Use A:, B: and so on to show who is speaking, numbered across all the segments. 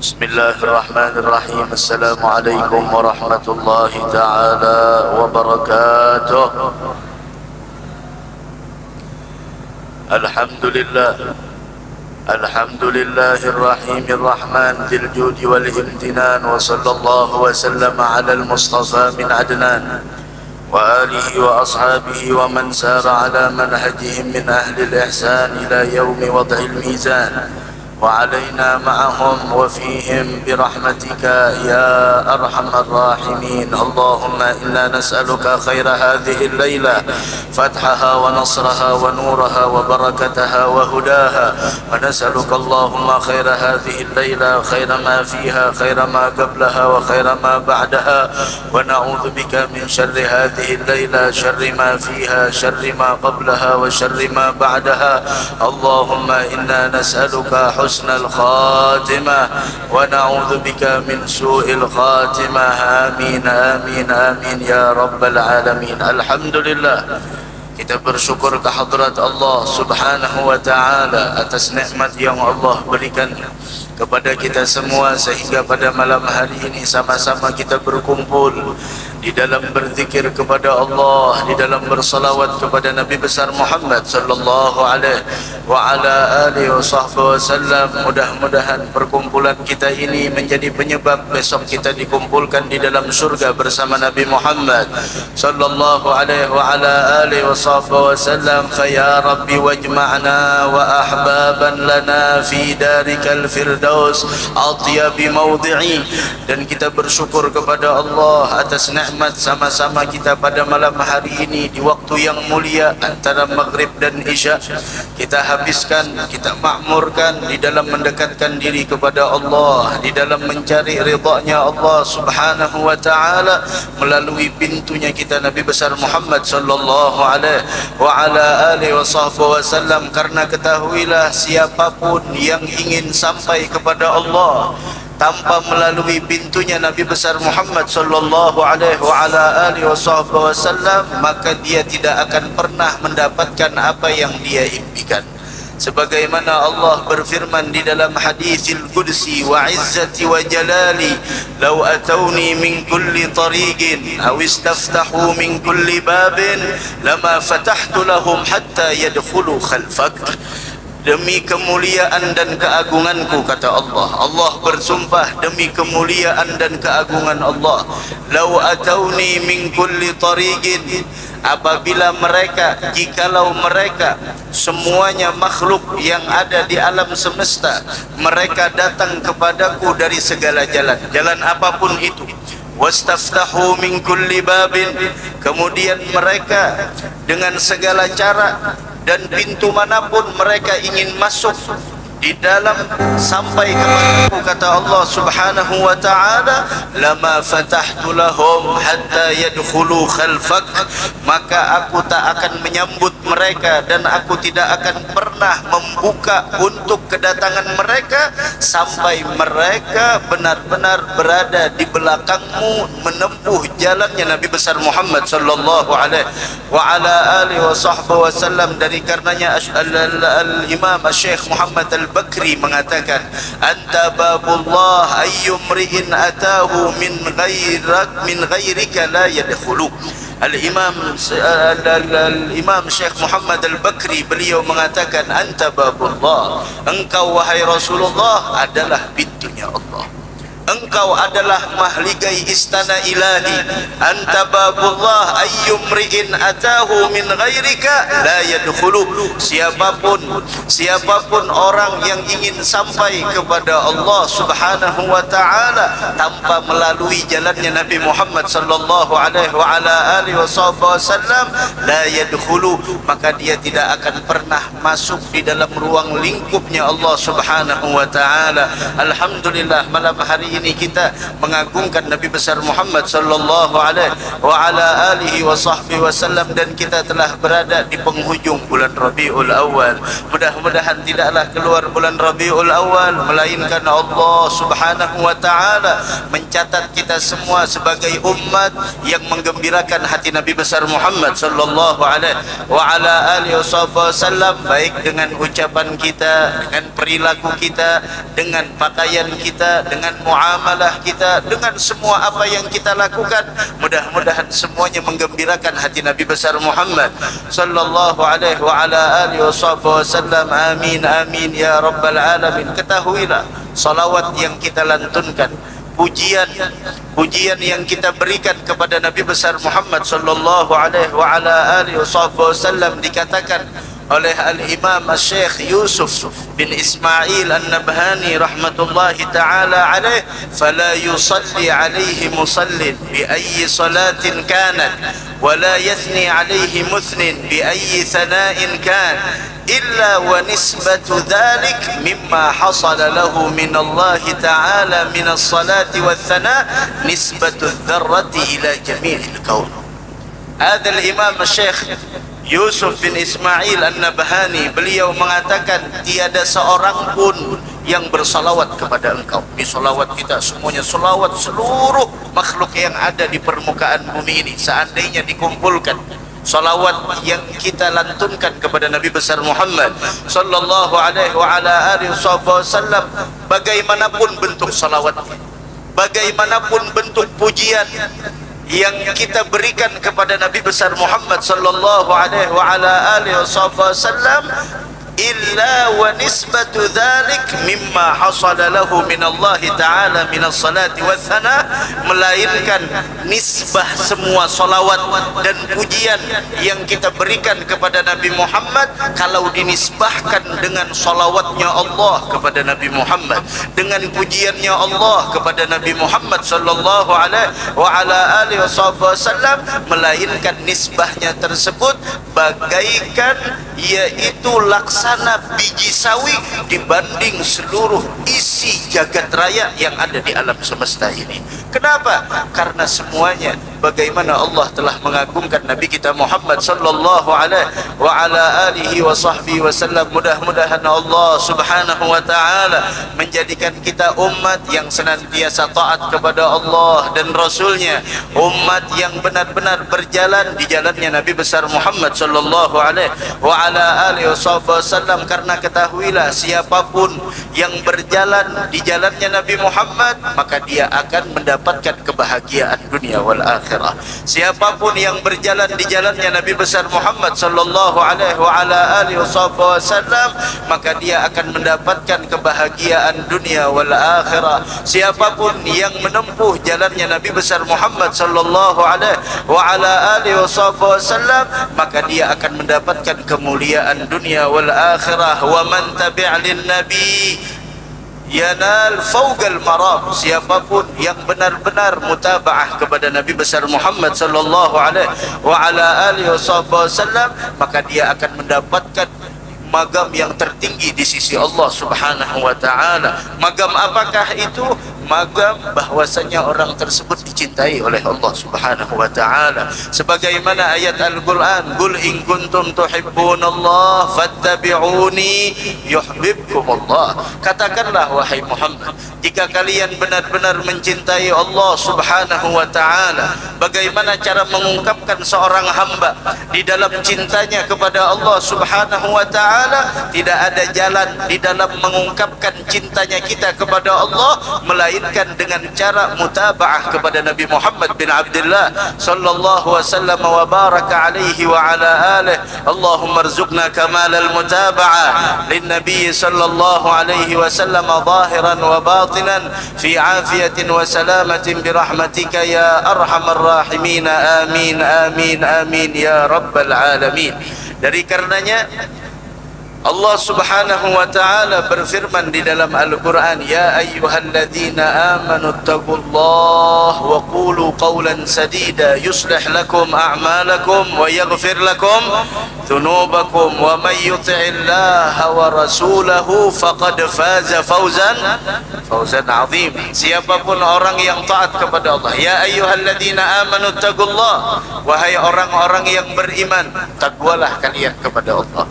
A: Bismillahirrahmanirrahim. Assalamualaikum warahmatullahi ta'ala wabarakatuh. Alhamdulillah. Alhamdulillahirrahimir rahman dzil judi wal imtinan wa sallallahu wa sallama ala al-mustafa min adnan wa alihi wa ashabihi wa man sara ala manhajihim min ahli al-ihsan ila yaumi wad'il mizan وعلينا معهم وفيهم برحمتك يا أرحم الراحمين. اللهم إنا نسألك خير هذه الليلة، فتحها ونصرها ونورها وبركتها وهداها، ونسألك اللهم خير هذه الليلة، خير ما فيها، خير ما قبلها وخير ما بعدها، ونعوذ بك من شر هذه الليلة، شر ما فيها، شر ما قبلها وشر ما بعدها. اللهم إنا نسألك حسن الخاتمة ونعوذ بك من سوء الخاتمة. آمين آمين آمين يا رب العالمين. Alhamdulillah, kita bersyukur kehadrat Allah subhanahu wa ta'ala atas nikmat yang Allah berikan kepada kita semua, sehingga pada malam hari ini sama-sama kita berkumpul di dalam berzikir kepada Allah, di dalam bersalawat kepada Nabi besar Muhammad sallallahu alaihi wa ala alihi wasallam. Mudah-mudahan perkumpulan kita ini menjadi penyebab besok kita dikumpulkan di dalam surga bersama Nabi Muhammad sallallahu alaihi wa ala alihi wasallam. Fa ya Rabbi wajma'na wa ahbaban lana fi darikal firdaus atyabi mawdi'i. Dan kita bersyukur kepada Allah atas nikmat sama-sama kita pada malam hari ini di waktu yang mulia antara maghrib dan isya. Kita habiskan, kita makmurkan di dalam mendekatkan diri kepada Allah, di dalam mencari ridha-Nya Allah subhanahu wa ta'ala melalui pintunya kita Nabi besar Muhammad sallallahu alaihi wa ala alihi wasallam. Karena ketahuilah, siapapun yang ingin sampai kepada Allah tanpa melalui pintunya Nabi besar Muhammad sallallahu alaihi wa ala alihi wasallam, maka dia tidak akan pernah mendapatkan apa yang dia impikan. Sebagaimana Allah berfirman di dalam haditsil qudsi, wa izzati wa jalali law atawni min kulli tariqin aw istaftahu min kulli babin lama fatahtu lahum hatta yadkhulu khalfak. Demi kemuliaan dan keagunganku, kata Allah. Allah bersumpah demi kemuliaan dan keagungan Allah. Lau atauni min kulli tariqin, apabila mereka, jikalau mereka semuanya makhluk yang ada di alam semesta, mereka datang kepadaku dari segala jalan, jalan apapun itu. Wastaftahu min kulli babin, kemudian mereka dengan segala cara dan pintu manapun mereka ingin masuk di dalam sampai kepadaku, kata Allah subhanahu wa ta'ala, lama fatahtu lahum hatta yadkhulu khalfak, maka aku tak akan menyambut mereka dan aku tidak akan pernah membuka untuk kedatangan mereka sampai mereka benar-benar berada di belakangmu menempuh jalannya Nabi besar Muhammad sallallahu alaihi wa ala alihi wasallam. Dari karenanya al-Imam Syekh Muhammad Al-Bakri mengatakan, anta babullah ayyumri'in atahu min ghairika la yadkhulu. Al-Imam Syekh Muhammad Al-Bakri beliau mengatakan, anta babullah, engkau wahai Rasulullah adalah pintunya Allah. Engkau adalah mahligai istana ilahi. Anta babullah ayyumri'in atahu min ghairika la yadkhulu. Siapapun orang yang ingin sampai kepada Allah subhanahu wa ta'ala tanpa melalui jalannya Nabi Muhammad sallallahu alaihi wa ala alihi wasallam, la yadkhulu, maka dia tidak akan pernah masuk di dalam ruang lingkupnya Allah subhanahu wa ta'ala. Alhamdulillah, malam hari ini ini kita mengagungkan Nabi besar Muhammad sallallahu alaihi wa ala alihi wa sahbihi wasallam, dan kita telah berada di penghujung bulan Rabiul Awal. Mudah-mudahan tidaklah keluar bulan Rabiul Awal melainkan Allah Subhanahu wa taala mencatat kita semua sebagai umat yang menggembirakan hati Nabi besar Muhammad sallallahu alaihi wa ala alihi wasallam, baik dengan ucapan kita, dengan perilaku kita, dengan pakaian kita, dengan muamalah kita, dengan semua apa yang kita lakukan. Mudah-mudahan semuanya menggembirakan hati Nabi besar Muhammad sallallahu alaihi wa ala alihi wasallam. Amin amin ya rabbal alamin. Ketahuilah, salawat yang kita lantunkan, pujian yang kita berikan kepada Nabi besar Muhammad sallallahu alaihi wa ala alihi wasallam dikatakan oleh Al-Imam Syekh Yusuf bin Ismail An-Nabhani rahmatullahi ta'ala alaih, fala yusalli alaihi musallin bi ayyi salatin kanat wa la yathni alaihi muthnin bi ayyi thana'in kan illa wa nisbatu dhalik mimma hasala lahu min Allah ta'ala min as-salati wa thana' nisbatu dharrati ila jami'il kaun. Hadha al-Imam Syekh Yusuf bin Ismail An-Nabhani, beliau mengatakan tiada seorang pun yang bersalawat kepada engkau. Di salawat kita semuanya salawat seluruh makhluk yang ada di permukaan bumi ini, seandainya dikumpulkan salawat yang kita lantunkan kepada Nabi besar Muhammad sallallahu alaihi wa ala alihi wasallam, bagaimanapun bentuk salawatnya, bagaimanapun bentuk pujian yang kita berikan kepada Nabi besar Muhammad sallallahu alaihi wa ala alihi wasallam, illa wa nisbatu dhalik mimma hasala lahu min Allah ta'ala min as-salati wa thana, melainkan nisbah semua salawat dan pujian yang kita berikan kepada Nabi Muhammad, kalau dinisbahkan dengan salawatnya Allah kepada Nabi Muhammad, dengan pujiannya Allah kepada Nabi Muhammad sallallahu alaihi wa ala alihi wasallam, melainkan nisbahnya tersebut bagaikan yaitu laksana biji sawi dibanding seluruh isi jagat raya yang ada di alam semesta ini. Kenapa? Karena semuanya bagaimana Allah telah mengagungkan Nabi kita Muhammad sallallahu alaihi wa ala alihi wa sahbihi wasallam. Mudah-mudahan Allah Subhanahu wa taala menjadikan kita umat yang senantiasa taat kepada Allah dan Rasulnya, umat yang benar-benar berjalan di jalannya Nabi besar Muhammad sallallahu alaihi wa ala alihi wasallam. Karena ketahuilah, siapapun yang berjalan di jalannya Nabi Muhammad, maka dia akan mendapatkan kebahagiaan dunia wal akhirah. Siapapun yang berjalan di jalannya Nabi besar Muhammad sallallahu alaihi wa ala alihi wasallam, maka dia akan mendapatkan kebahagiaan dunia wal akhirah. Siapapun yang menempuh jalannya Nabi besar Muhammad sallallahu alaihi wa ala alihi wasallam, maka dia akan mendapatkan kemuliaan dunia wal akhirah. Wa man tabi'a lin nabi yanal fawqal marab. Siapapun yang benar-benar mutabaah kepada Nabi besar Muhammad sallallahu alaihi wa ala alihi wasallam, maka dia akan mendapatkan magam yang tertinggi di sisi Allah Subhanahu wa taala. Magam apakah itu? Magam bahwasanya orang tersebut dicintai oleh Allah Subhanahu wa taala, sebagaimana ayat Al-Qur'an, qul in kuntum tuhibbunallah fattabi'uni yuhibbukumullah. Katakanlah wahai Muhammad, jika kalian benar-benar mencintai Allah Subhanahu wa taala, bagaimana cara mengungkapkan seorang hamba di dalam cintanya kepada Allah Subhanahu wa taala? Tidak ada jalan di dalam mengungkapkan cintanya kita kepada Allah melainkan dengan cara mutabaah kepada Nabi Muhammad bin Abdullah sallallahu wasallam wa baraka alaihi wa ala alihi. Allahumma arzuqna kamal al-mutaba'ah lin nabiy sallallahu alaihi wasallam zahiran wa batinan fi afiyatin wa salamatin bi rahmatika ya arhamar rahimin. Amin amin amin ya rabbal alamin. Dari karenanya Allah Subhanahu wa ta'ala berfirman di dalam Al-Quran, ya ayyuhalladzina amanu taqullaha wa qulu qawlan sadida yuslih lakum a'malakum wa yaghfir lakum dhunubakum wa may yuti'illaha wa rasulahu faqad faza fawzan azim. Siapapun orang yang taat kepada Allah, ya ayyuhalladzina amanu taqullaha, wahai orang-orang yang beriman, takwalah kalian kepada Allah.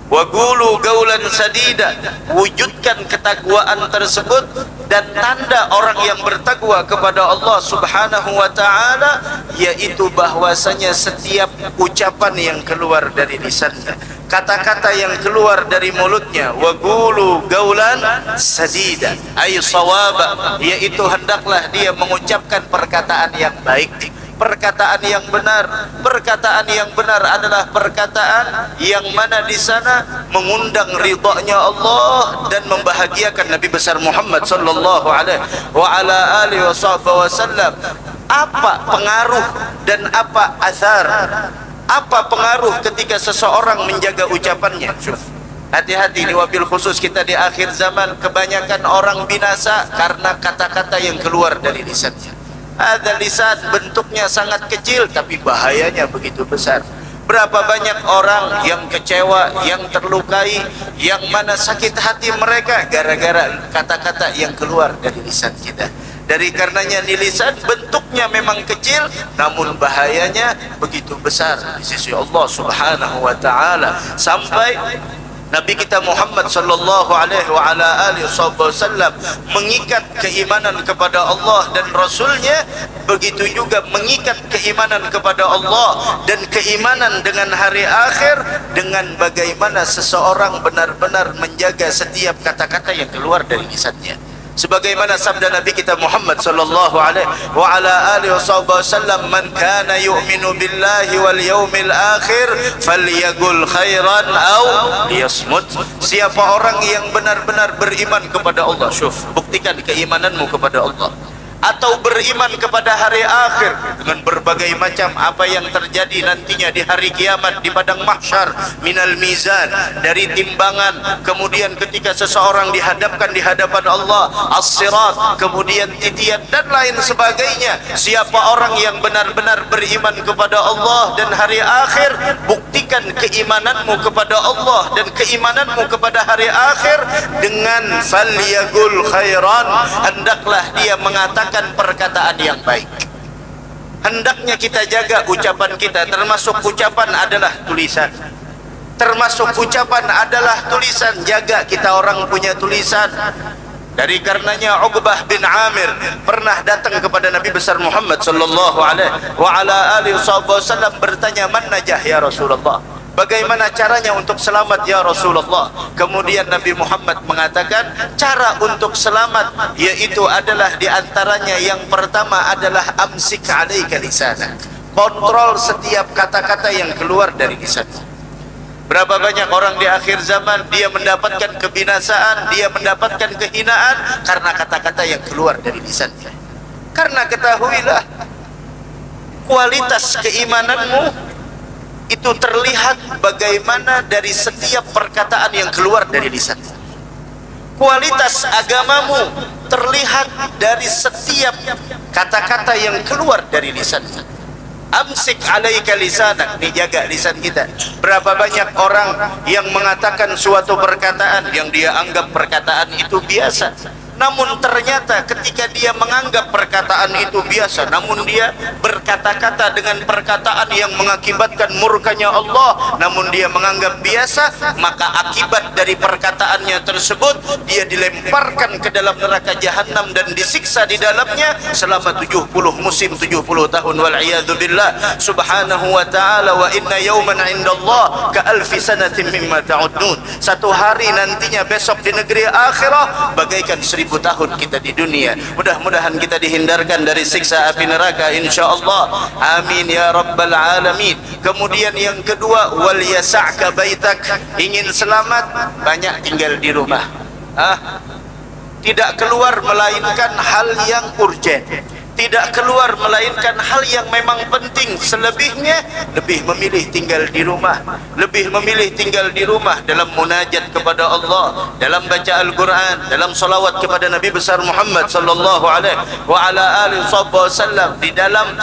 A: Wa qulu qawlan sadida, wujudkan ketakwaan tersebut, dan tanda orang yang bertakwa kepada Allah Subhanahu wa ta'ala yaitu bahwasanya setiap ucapan yang keluar dari lisannya, kata-kata yang keluar dari mulutnya, wa qulu qawlan sadida ay shawaba, yaitu hendaklah dia mengucapkan perkataan yang baik, perkataan yang benar. Perkataan yang benar adalah perkataan yang mana di sana mengundang ridha-Nya Allah dan membahagiakan Nabi besar Muhammad sallallahu alaihi wa ala alihi wasallam. Apa pengaruh dan apa asar? Apa pengaruh ketika seseorang menjaga ucapannya? Hati-hati, ini wabil khusus kita di akhir zaman, kebanyakan orang binasa karena kata-kata yang keluar dari lisannya. Ada lisan bentuknya sangat kecil tapi bahayanya begitu besar. Berapa banyak orang yang kecewa, yang terlukai, yang mana sakit hati mereka gara-gara kata-kata yang keluar dari lisan kita. Dari karenanya ini lisan bentuknya memang kecil namun bahayanya begitu besar di sisi Allah Subhanahu wa ta'ala, sampai Nabi kita Muhammad sallallahu alaihi wa ala alihi wasallam mengikat keimanan kepada Allah dan Rasulnya, begitu juga mengikat keimanan kepada Allah dan keimanan dengan hari akhir dengan bagaimana seseorang benar-benar menjaga setiap kata-kata yang keluar dari lisannya. Sebagaimana sabda Nabi kita Muhammad sallallahu alaihi wa ala alihi wasallam, man kana yu'minu billahi wal yawmil akhir falyaqul khairan aw liyasmut. Siapa orang yang benar-benar beriman kepada Allah, syuf, buktikan keimananmu kepada Allah, atau beriman kepada hari akhir dengan berbagai macam apa yang terjadi nantinya di hari kiamat, di padang mahsyar, minal mizan, dari timbangan, kemudian ketika seseorang dihadapkan di hadapan Allah, as-sirat, kemudian titian dan lain sebagainya. Siapa orang yang benar-benar beriman kepada Allah dan hari akhir, buktikan keimananmu kepada Allah dan keimananmu kepada hari akhir dengan falyaqul khairan, hendaklah dia mengatakan perkataan yang baik. Hendaknya kita jaga ucapan kita, termasuk ucapan adalah tulisan. Termasuk ucapan adalah tulisan. Jaga kita orang punya tulisan. Dari karenanya Uqbah bin Amir pernah datang kepada Nabi besar Muhammad sallallahu alaihi wa ala alihi wasallam bertanya, "Man najah ya Rasulullah?" Bagaimana caranya untuk selamat ya Rasulullah? Kemudian Nabi Muhammad mengatakan, cara untuk selamat yaitu adalah diantaranya yang pertama adalah amsik alaika lisanak. Kontrol setiap kata-kata yang keluar dari lisan. Berapa banyak orang di akhir zaman dia mendapatkan kebinasaan, dia mendapatkan kehinaan karena kata-kata yang keluar dari lisannya. Karena ketahuilah, kualitas keimananmu itu terlihat bagaimana dari setiap perkataan yang keluar dari lisan. Kualitas agamamu terlihat dari setiap kata-kata yang keluar dari lisan. Amsik alaika lisanak, dijaga lisan kita. Berapa banyak orang yang mengatakan suatu perkataan yang dia anggap perkataan itu biasa, namun ternyata ketika dia menganggap perkataan itu biasa, namun dia berkata-kata dengan perkataan yang mengakibatkan murkanya Allah, namun dia menganggap biasa, maka akibat dari perkataannya tersebut dia dilemparkan ke dalam neraka jahanam dan disiksa di dalamnya selama 70 musim, 70 tahun, wal'iyadu billah subhanahu wa ta'ala. Wa inna yawman indallah ka alfi sanatin mimma ta'udun. Satu hari nantinya besok di negeri akhirah bagaikan 1000 tahun kita di dunia. Mudah-mudahan kita dihindarkan dari siksa api neraka insyaallah. Amin ya rabbal alamin. Kemudian yang kedua, wal yasa'ka baitak. Ingin selamat, banyak tinggal di rumah. Tidak keluar melainkan hal yang urgen. tidak keluar melainkan hal yang memang penting. Selebihnya lebih memilih tinggal di rumah, lebih memilih tinggal di rumah dalam munajat kepada Allah, dalam baca Al-Quran, dalam salawat kepada Nabi besar Muhammad sallallahu alaihi wa ala alihi wasallam, di dalam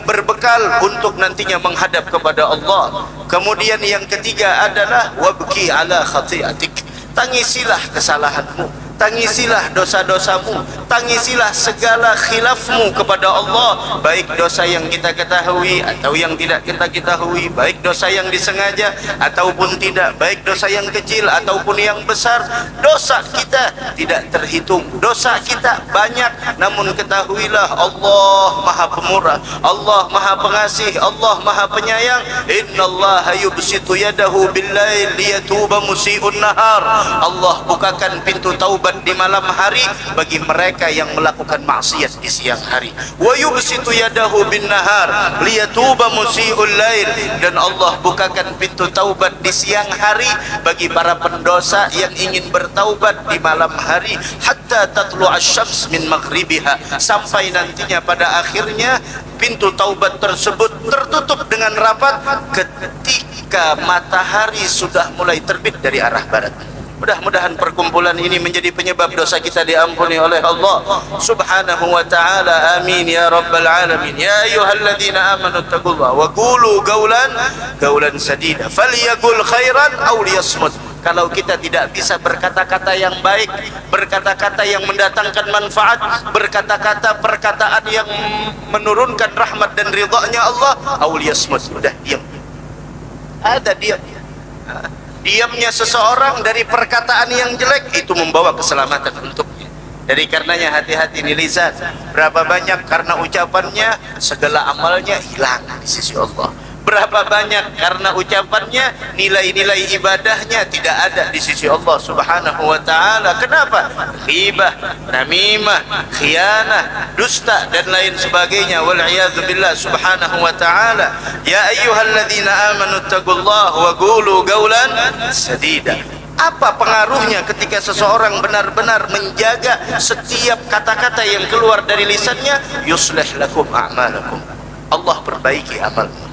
A: berbekal untuk nantinya menghadap kepada Allah. Kemudian yang ketiga adalah wabki ala khati'atik, tangisilah kesalahanmu, tangisilah dosa-dosamu, tangisilah segala khilafmu kepada Allah, baik dosa yang kita ketahui atau yang tidak kita ketahui, baik dosa yang disengaja ataupun tidak, baik dosa yang kecil ataupun yang besar. Dosa kita tidak terhitung, dosa kita banyak, namun ketahuilah Allah Maha Pemurah, Allah Maha Pengasih, Allah Maha Penyayang. Innallaha yubsitu yadahu bil-lail liyatuba musii'un nahar. Allah bukakan pintu taubat di malam hari bagi mereka yang melakukan maksiat di siang hari. Wa yubsitu yadahu bin nahar liyatuba musii'ul lail, dan Allah bukakan pintu taubat di siang hari bagi para pendosa yang ingin bertaubat di malam hari, hatta tatlu'asy syams min maghribiha, sampai nantinya pada akhirnya pintu taubat tersebut tertutup dengan rapat ketika matahari sudah mulai terbit dari arah barat. Mudah-mudahan perkumpulan ini menjadi penyebab dosa kita diampuni oleh Allah subhanahu wa ta'ala. Amin ya rabbal alamin. Ya ayyuhalladzina amanu taqullaha wa qulu qawlan sadida falyaqul khairan aw liyasmut. Kalau kita tidak bisa berkata-kata yang baik, berkata-kata yang mendatangkan manfaat, berkata-kata perkataan yang menurunkan rahmat dan ridha-Nya Allah, aw liyasmut, sudah diam. Ada diam. Diamnya seseorang dari perkataan yang jelek itu membawa keselamatan untuknya. Jadi karenanya hati-hati nih lisan. Berapa banyak karena ucapannya segala amalnya hilang di sisi Allah. Berapa banyak karena ucapannya nilai-nilai ibadahnya tidak ada di sisi Allah subhanahu wa ta'ala. Kenapa? Ghibah, namimah, khianah, dusta dan lain sebagainya. Wal'iyadzu billah subhanahu wa ta'ala. Ya ayyuhalladzina amanu taqullaha wa qulu qawlan sadida. Apa pengaruhnya ketika seseorang benar-benar menjaga setiap kata-kata yang keluar dari lisannya? Yuslih lakum a'malakum, Allah perbaiki amalmu.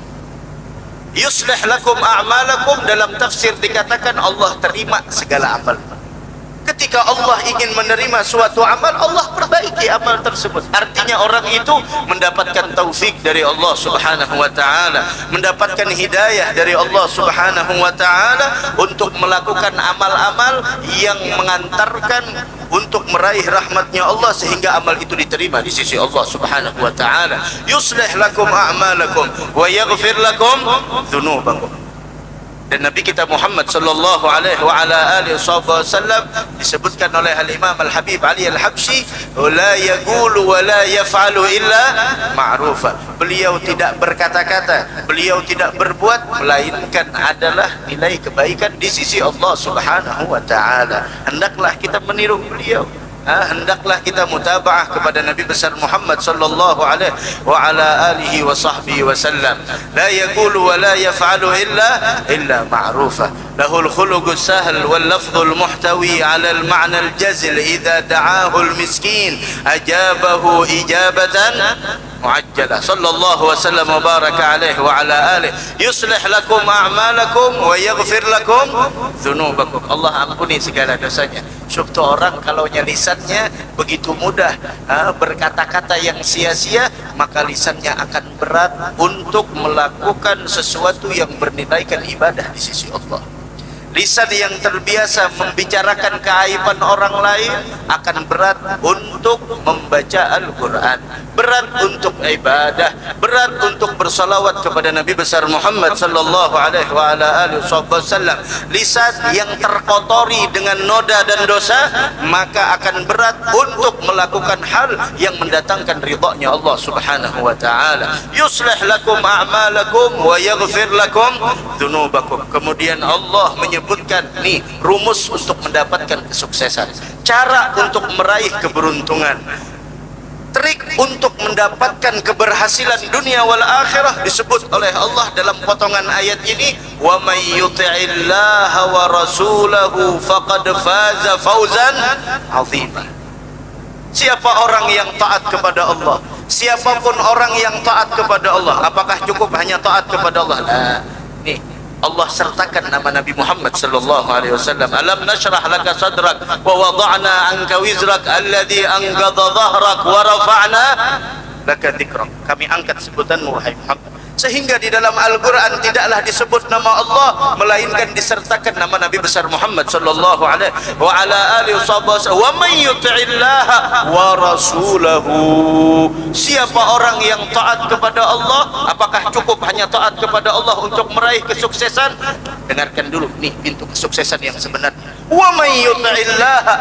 A: Yuslih lakum a'malakum, dalam tafsir dikatakan Allah terima segala amal. Ketika Allah ingin menerima suatu amal, Allah perbaiki amal tersebut. Artinya orang itu mendapatkan taufik dari Allah subhanahu wa ta'ala, mendapatkan hidayah dari Allah subhanahu wa ta'ala untuk melakukan amal-amal yang mengantarkan untuk meraih rahmatnya Allah, sehingga amal itu diterima di sisi Allah subhanahu wa ta'ala. Yuslih lakum a'malakum wa yaghfir lakum dhunubakum. Dan Nabi kita Muhammad sallallahu alaihi wa ala alihi wasallam disebutkan oleh Al-Imam Al-Habib Ali Al-Habsyi, la yaqulu wa la yaf'alu illa ma'rufa. Beliau tidak berkata-kata, beliau tidak berbuat melainkan adalah nilai kebaikan di sisi Allah subhanahu wa ta'ala. Hendaklah kita meniru beliau. Hendaklah kita mutabaah kepada Nabi besar Muhammad sallallahu alaihi wa ala alihi wa sahbihi wasallam. La yaqulu wa la yaf'alu illa ma'rufa. Lahul khuluqus sahl wal lafdhul muhtawi ala al ma'na al jazl idza da'ahu al miskin ajabahu ijabatan muajjalah. Sallallahu wasallam wa baraka alaihi wa ala alihi. Yuslih lakum a'malakum wa yaghfir lakum dhunubakum. Allah ampuni segala dosanya. Suatu orang kalau lisannya begitu mudah berkata-kata yang sia-sia, maka lisannya akan berat untuk melakukan sesuatu yang bernilaikan ibadah di sisi Allah. Lisan yang terbiasa membicarakan keaiban orang lain akan berat untuk membaca Al-Quran, berat untuk ibadah, berat untuk bersalawat kepada Nabi besar Muhammad sallallahu alaihi wa ala alihi wasallam. Lisan yang terkotori dengan noda dan dosa, maka akan berat untuk melakukan hal yang mendatangkan ridha-Nya Allah subhanahu wa ta'ala. Yuslih lakum a'malakum wa yaghfir lakum dhunubakum. Kemudian Allah menyebutkan nih rumus untuk mendapatkan kesuksesan, cara untuk meraih keberuntungan, trik untuk mendapatkan keberhasilan dunia wal akhirah disebut oleh Allah dalam potongan ayat ini. Wa may yuti'illaha wa rasulahu faqad faza fawzan 'azima. Siapa orang yang taat kepada Allah? Siapapun orang yang taat kepada Allah. Apakah cukup hanya taat kepada Allah? Nah, nih Allah sertakan nama Nabi Muhammad sallallahu alaihi wasallam. Alam nashrah laka sadrak wa wada'na anka wizrak alladhi anqadha dhahrak wa rafa'na laka dzikrak. Kami angkat sebutanmu wahai Muhammad. Sehingga di dalam Al-Quran tidaklah disebut nama Allah, melainkan disertakan nama Nabi besar Muhammad sallallahu alaihi wa ala alihi wasallam. Wa man yuti'illaha wa rasulahu. Siapa orang yang taat kepada Allah? Apakah cukup hanya taat kepada Allah untuk meraih kesuksesan? Dengarkan dulu nih pintu kesuksesan yang sebenarnya. Wa man yuti'illaha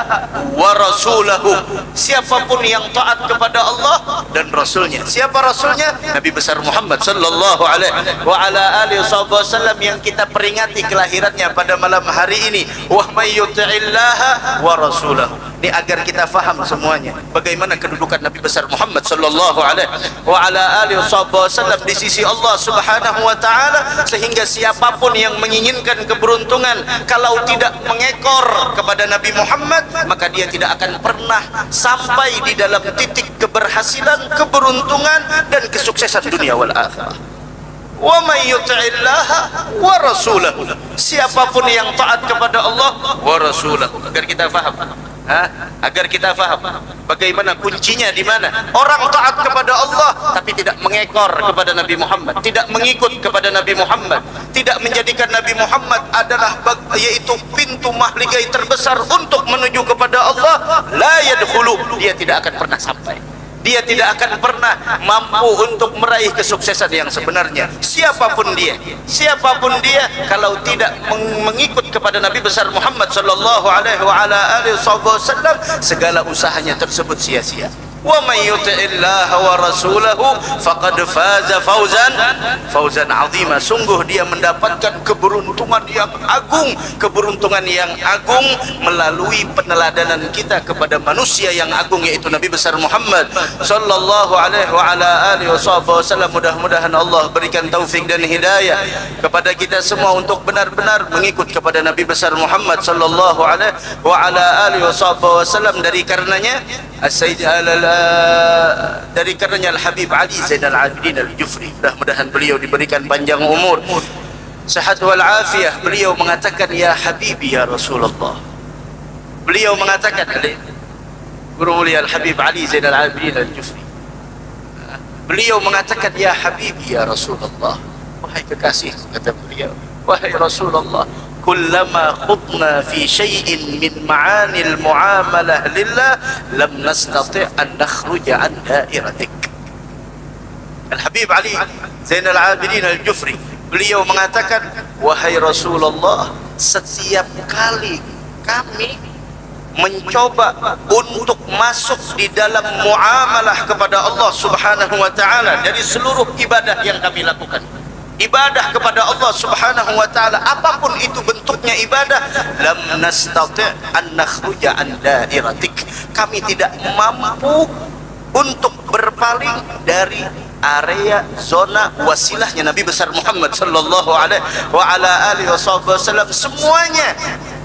A: wa rasulahu. Siapapun yang taat kepada Allah dan Rasulnya. Siapa Rasulnya? Nabi besar Muhammad sallallahu alaihi wa ala alihi wasallam yang kita peringati kelahirannya pada malam hari ini. Wa may yuti'illaha wa rasulahu. Ini agar kita faham semuanya bagaimana kedudukan Nabi besar Muhammad sallallahu alaihi wa ala alihi wasallam di sisi Allah Subhanahu wa taala, sehingga siapapun yang menginginkan keberuntungan kalau tidak mengekor kepada Nabi Muhammad, maka dia tidak akan pernah sampai di dalam titik keberhasilan, keberuntungan dan kesuksesan dunia wal akhirah. Wa may yuti'illaha wa rasulahu. Siapapun yang taat kepada Allah wa rasulahu. Agar kita faham, agar kita faham bagaimana kuncinya di mana. Orang taat kepada Allah tapi tidak mengekor kepada Nabi Muhammad, tidak mengikut kepada Nabi Muhammad, tidak menjadikan Nabi Muhammad adalah yaitu pintu mahligai terbesar untuk menuju kepada Allah, la yadkhulu, dia tidak akan pernah sampai. Dia tidak akan pernah mampu untuk meraih kesuksesan yang sebenarnya. Siapapun dia kalau tidak mengikut kepada Nabi besar Muhammad sallallahu alaihi wa ala alihi wasallam, segala usahanya tersebut sia-sia. Wa may yuti'illaha wa rasulahu faqad faza fawzan 'azima. Sungguh dia mendapatkan keberuntungan yang agung, keberuntungan yang agung melalui peneladanan kita kepada manusia yang agung, yaitu Nabi besar Muhammad sallallahu alaihi wa ala alihi wasallam. Mudah-mudahan Allah berikan taufik dan hidayah kepada kita semua untuk benar-benar mengikut kepada Nabi besar Muhammad sallallahu alaihi wa ala alihi wasallam. Dari karenanya dari karenanya Al-Habib Ali Zainal Abidin Al-Jufri, mudah-mudahan beliau diberikan panjang umur, sehat wal afiyah. Beliau mengatakan, ya Habibi ya Rasulullah. Beliau mengatakan, Guru mulia Al-Habib Ali Zainal Abidin Al-Jufri, beliau mengatakan, ya Habibi ya Rasulullah. Wahai kekasih, kata beliau, wahai Rasulullah, kullama khudna fi syai'in min ma'anil mu'amalah lillah lam nastati' an nakhruja an dairatik. Al-Habib Ali Zainal Abidin Al-Jufri, beliau mengatakan, wahai Rasulullah, setiap kali kami mencoba untuk masuk di dalam muamalah kepada Allah Subhanahu wa taala dari seluruh ibadah yang kami lakukan, ibadah kepada Allah Subhanahu wa taala, apapun itu bentuknya ibadah, lam nastati' an nakhruja an dairatik, kami tidak mampu untuk berpaling dari area zona wasilahnya Nabi besar Muhammad sallallahu alaihi wa ala alihi wasallam. Semuanya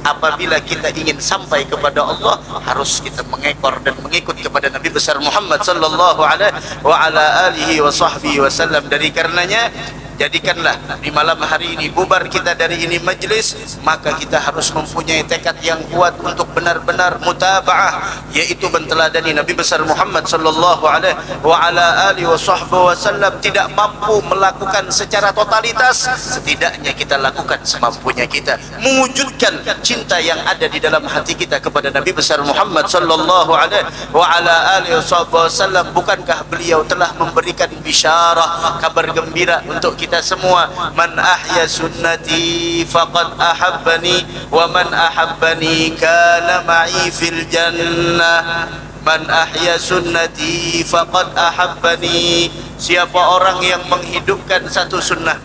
A: apabila kita ingin sampai kepada Allah, harus kita mengekor dan mengikut kepada Nabi besar Muhammad sallallahu alaihi wa ala alihi wasallam. Dari karenanya, jadikanlah di malam hari ini, bubar kita dari ini majlis, maka kita harus mempunyai tekad yang kuat untuk benar-benar mutaba'ah, yaitu menteladani Nabi besar Muhammad sallallahu alaihi wa ala alihi wasallam. Tidak mampu melakukan secara totalitas, setidaknya kita lakukan semampunya kita, mewujudkan cinta yang ada di dalam hati kita kepada Nabi besar Muhammad sallallahu alaihi wa ala alihi wasallam. Bukankah beliau telah memberikan bisyarah, kabar gembira untuk kita semua? Man ahya sunnati faqad ahabbani wa man ahabbani kana ma'i fil jannah. Man ahya sunnati faqad ahabbani. Siapa orang yang menghidupkan satu sunnah,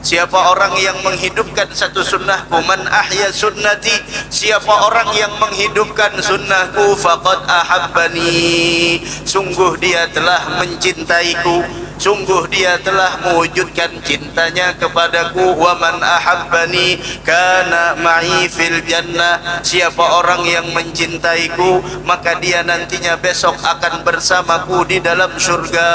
A: siapa orang yang menghidupkan satu sunnahku, man ahya sunnati, siapa orang yang menghidupkan sunnahku, faqad ahabbani, sungguh dia telah mencintaiku. sungguh dia telah mewujudkan cintanya kepadaku. Wa man ahabbani kana ma'i fil jannah, siapa orang yang mencintaiku maka dia nantinya besok akan bersamaku di dalam surga.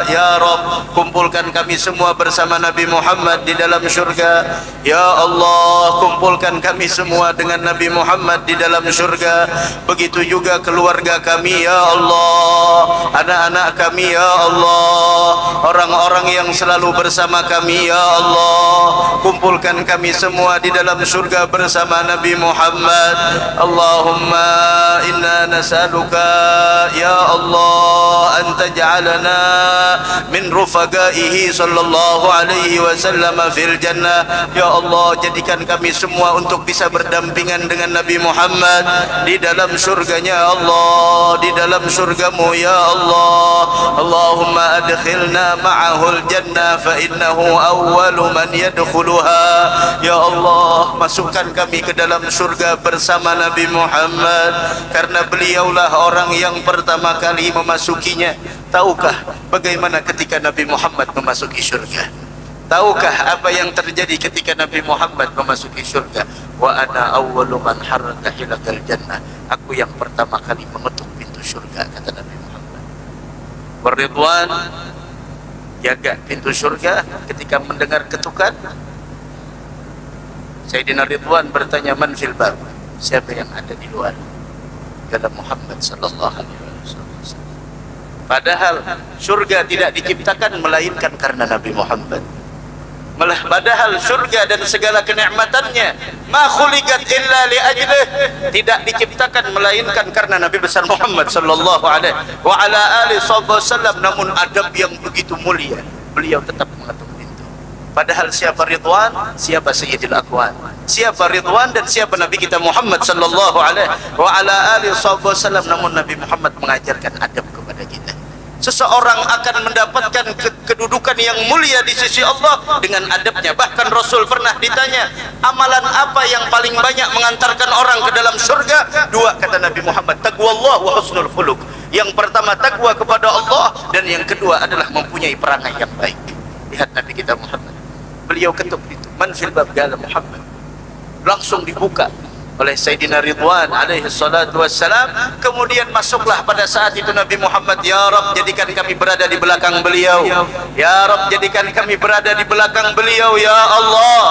A: Ya Rabb, kumpulkan kami semua bersama Nabi Muhammad di dalam surga. Ya Allah, kumpulkan kami semua dengan Nabi Muhammad di dalam surga. Begitu juga keluarga kami ya Allah, anak-anak kami ya Allah, orang-orang yang selalu bersama kami ya Allah, kumpulkan kami semua di dalam surga bersama Nabi Muhammad. Allahumma inna nas'aluka ya Allah an taj'alana min rufaqaihi sallallahu alaihi wasallam fil jannah. Ya Allah, jadikan kami semua untuk bisa berdampingan dengan Nabi Muhammad di dalam surganya Allah, di dalam surgamu ya Allah. Allahumma adkhilna ma'ahul jannah fa innahu awwalu man yadkhuluha. Ya Allah, masukkan kami ke dalam surga bersama Nabi Muhammad, karena beliaulah orang yang pertama kali memasukinya. Tahukah bagaimana ketika Nabi Muhammad memasuki surga? Tahukah apa yang terjadi ketika Nabi Muhammad memasuki surga? Wa ana awwalu man harraka hilakal jannah, aku yang pertama kali mengetuk pintu surga, kata Nabi Muhammad. Waridwan, jaga pintu surga. Ketika mendengar ketukan, Sayyidina Ridwan bertanya, man fil bab, siapa yang ada di luar? Kata Muhammad sallallahu alaihi wasallam. Padahal surga tidak diciptakan melainkan karena Nabi Muhammad. Padahal surga dan segala kenikmatannya ma khuliqat illa li ajlih, tidak diciptakan melainkan karena Nabi besar Muhammad sallallahu alaihi wa ala alihi wasallam. Namun adab yang begitu mulia, beliau tetap mengetuk pintu. Padahal siapa Ridwan, siapa Sayyidil Aqwan, siapa Ridwan dan siapa Nabi kita Muhammad sallallahu alaihi wa ala alihi wasallam. Namun Nabi Muhammad mengajarkan adab kepada kita. Seseorang akan mendapatkan kedudukan yang mulia di sisi Allah dengan adabnya. Bahkan Rasul pernah ditanya, amalan apa yang paling banyak mengantarkan orang ke dalam surga? Dua, kata Nabi Muhammad, taqwallah wa husnul khuluq. Yang pertama takwa kepada Allah, dan yang kedua adalah mempunyai perangai yang baik. Lihat Nabi kita Muhammad, beliau ketuk itu, man fil bab, qala Muhammad. Langsung dibuka oleh Sayyidina Ridwan alaihi salatu wassalam. Kemudian masuklah pada saat itu Nabi Muhammad, ya Rabb, jadikan kami berada di belakang beliau. Ya Rabb, jadikan kami berada di belakang beliau ya Allah.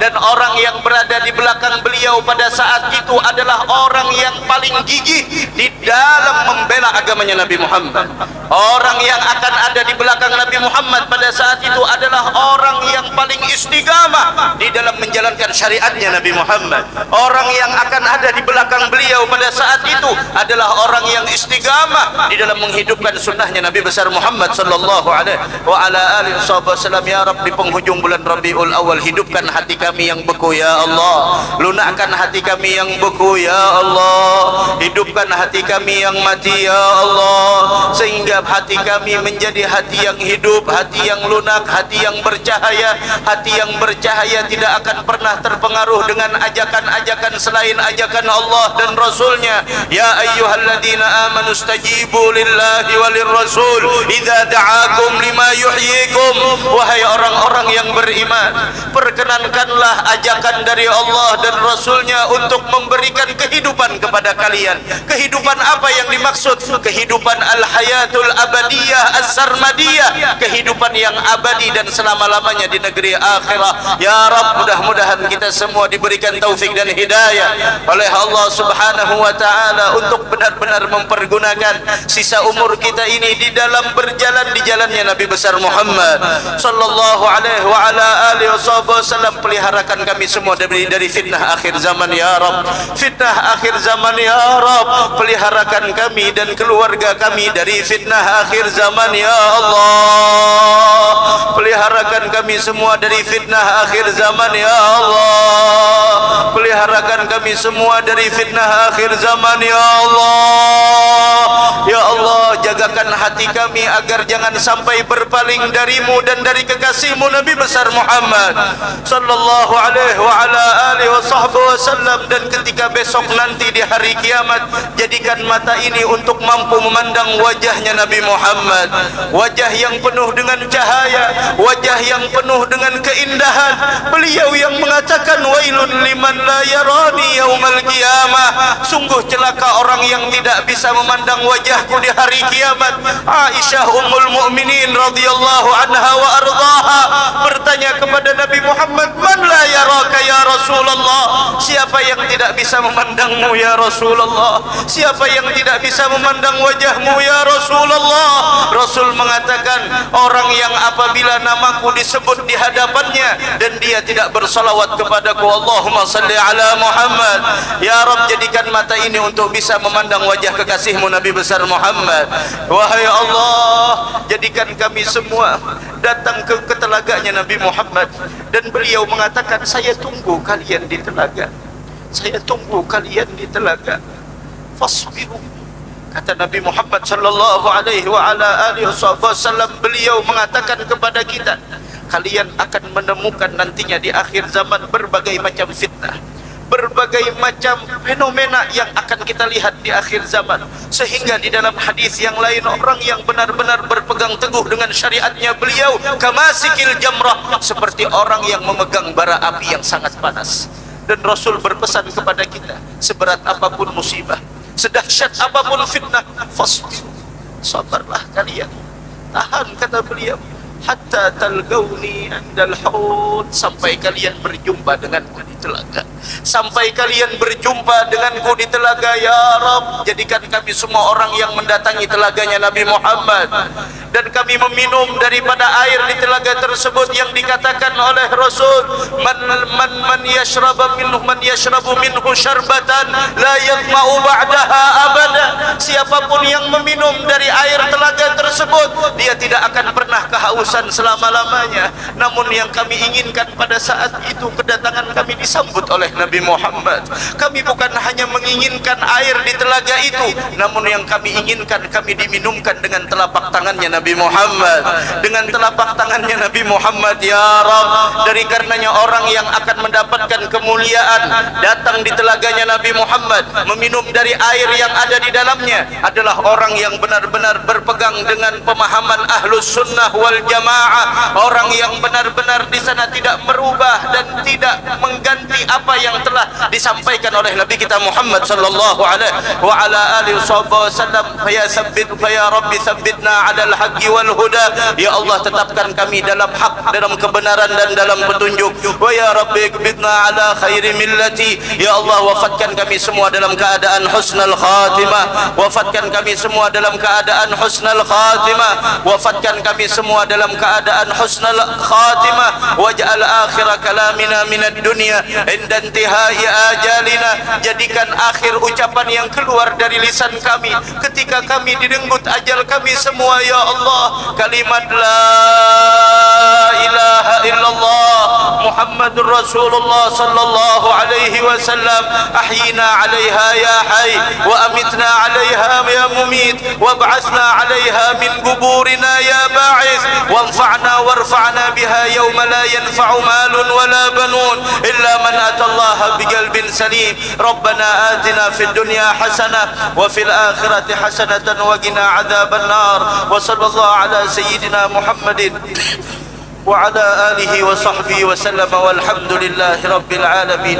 A: Dan orang yang berada di belakang beliau pada saat itu adalah orang yang paling gigih di dalam membela agamanya Nabi Muhammad. Orang yang akan ada di belakang Nabi Muhammad pada saat itu adalah orang yang paling istiqamah di dalam menjalankan syariatnya Nabi Muhammad. Orang yang akan ada di belakang beliau pada saat itu adalah orang yang istiqamah di dalam menghidupkan sunnahnya Nabi besar Muhammad sallallahu alaihi wa ala alihi wasallam. Ya Rabb, di penghujung bulan Rabiul Awal, hidupkan hati kami yang beku ya Allah, lunakkan hati kami yang beku ya Allah, hidupkan hati kami yang mati ya Allah, sehingga hati kami menjadi hati yang hidup, hati yang lunak, hati yang bercahaya. Hati yang bercahaya tidak akan pernah terpengaruh dengan ajakan-ajakan selain ajakan Allah dan Rasulnya. Ya ayyuhalladzina amanu stajibu lillahi walir rasul idza da'akum lima yuhyikum. Wahai orang-orang yang beriman, perkenankanlah ajakan dari Allah dan Rasulnya untuk memberikan kehidupan kepada kalian. Kehidupan apa yang dimaksud? Kehidupan al-hayatul abadiyah as-sarmadiyah, kehidupan yang abadi dan selama-lamanya di negeri akhirah. Ya Rabb, mudah-mudahan kita semua diberikan taufik dan hidayah oleh Allah Subhanahu wa taala untuk benar-benar mempergunakan sisa umur kita ini di dalam berjalan di jalannya Nabi besar Muhammad sallallahu alaihi wa ala alihi wasallam. Peliharakan kami semua dari fitnah akhir zaman ya Rabb, fitnah akhir zaman ya Rabb. Peliharakan kami dan keluarga kami dari fitnah akhir zaman ya Allah. Peliharakan kami semua dari fitnah akhir zaman ya Allah. Peliharakan kami semua dari fitnah akhir zaman ya Allah. Ya Allah, jaga jagakan hati kami agar jangan sampai berpaling darimu dan dari kekasihmu Nabi besar Muhammad sallallahu alaihi wa ala alihi wa sahbihi wasallam. Dan ketika besok nanti di hari kiamat, jadikan mata ini untuk mampu memandang wajahnya Nabi Muhammad, wajah yang penuh dengan cahaya, wajah yang penuh dengan keindahan. Beliau yang mengatakan wailun liman la yarani yaumal qiyamah, sungguh celaka orang yang tidak bisa memandang wajahku di hari kiamat. Aisyah ummul mukminin radhiyallahu anha wa ardhaha bertanya kepada Nabi Muhammad, man la yaraka ya Rasulullah, siapa yang tidak bisa memandangmu ya Rasulullah, siapa yang tidak bisa memandang wajahmu ya Rasulullah. Rasul mengatakan, orang yang apabila namaku disebut di hadapannya dan dia tidak bersalawat kepadaku, Allahumma salli ala Muhammad. Ya Rabb, jadikan mata ini untuk bisa memandang wajah kekasihmu Nabi besar Muhammad. Wahai Allah, jadikan kami semua datang ke telaganya Nabi Muhammad, dan beliau mengatakan, saya tunggu kalian di telaga, saya tunggu kalian di telaga. Fasbiru, kata Nabi Muhammad sallallahu alaihi wa ala alihi wasallam, beliau mengatakan kepada kita, kalian akan menemukan nantinya di akhir zaman berbagai macam fitnah, berbagai macam fenomena yang akan kita lihat di akhir zaman. Sehingga di dalam hadis yang lain, orang yang benar-benar berpegang teguh dengan syariatnya beliau kamasikil jamrah, seperti orang yang memegang bara api yang sangat panas. Dan Rasul berpesan kepada kita, seberat apapun musibah, sedahsyat apapun fitnah, fasbir, sabarlah kalian, tahan, kata beliau, hatta talgauni andal haud, sampai kalian berjumpa denganku di telaga, sampai kalian berjumpa denganku di telaga. Ya Rabb, jadikan kami semua orang yang mendatangi telaganya Nabi Muhammad, dan kami meminum daripada air di telaga tersebut yang dikatakan oleh Rasul, man yashrabu minhu syarbatan la yatma'u ba'daha abada, siapapun yang meminum dari air telaga tersebut, dia tidak akan pernah kehausan selama-lamanya. Namun yang kami inginkan pada saat itu, kedatangan kami disambut oleh Nabi Muhammad. Kami bukan hanya menginginkan air di telaga itu, namun yang kami inginkan, kami diminumkan dengan telapak tangannya Nabi Muhammad, dengan telapak tangannya Nabi Muhammad. Ya Rabb, dari karenanya orang yang akan mendapatkan kemuliaan datang di telaganya Nabi Muhammad, meminum dari air yang ada di dalamnya, adalah orang yang benar-benar berpegang dengan pemahaman Ahlus Sunnah wal Jamaah, orang yang benar-benar di sana tidak merubah dan tidak mengganti apa yang telah disampaikan oleh Nabi kita Muhammad sallallahu alaihi wa ala alihi wasallam. Ya Rabbi tsabbitna 'alal haqqi wal huda, ya Allah tetapkan kami dalam hak, dalam kebenaran dan dalam petunjuk. Wa ya Rabbi qbidna 'ala khairi millati, ya Allah wafatkan kami semua dalam keadaan husnul khatimah, wafatkan kami semua dalam keadaan husnul khatimah, wafatkan kami semua dalam keadaan husnul khatimah. Waj'al akhir kalamina minad dunya inda intihai ajalina, jadikan akhir ucapan yang keluar dari lisan kami ketika kami direnggut ajal kami semua, ya Allah, kalimat la ilaha illallah Muhammadur Rasulullah sallallahu alaihi wasallam. Ahyina 'alaiha ya hayy wa amitna 'alaiha ya mumit wa ba'athna 'alaiha min quburina ya ba'is wanfa'na warfa'na biha yawma la yanfa'u malun wala banun illa man atallaha biqalbin salim. Rabbana atina fid dunya hasanah wa fil akhirati hasanatan wa qina adzaban nar. Wa sallallahu ala sayyidina Muhammadin wa ala alihi wa sahbihi wa sallam walhamdulillahi rabbil alamin.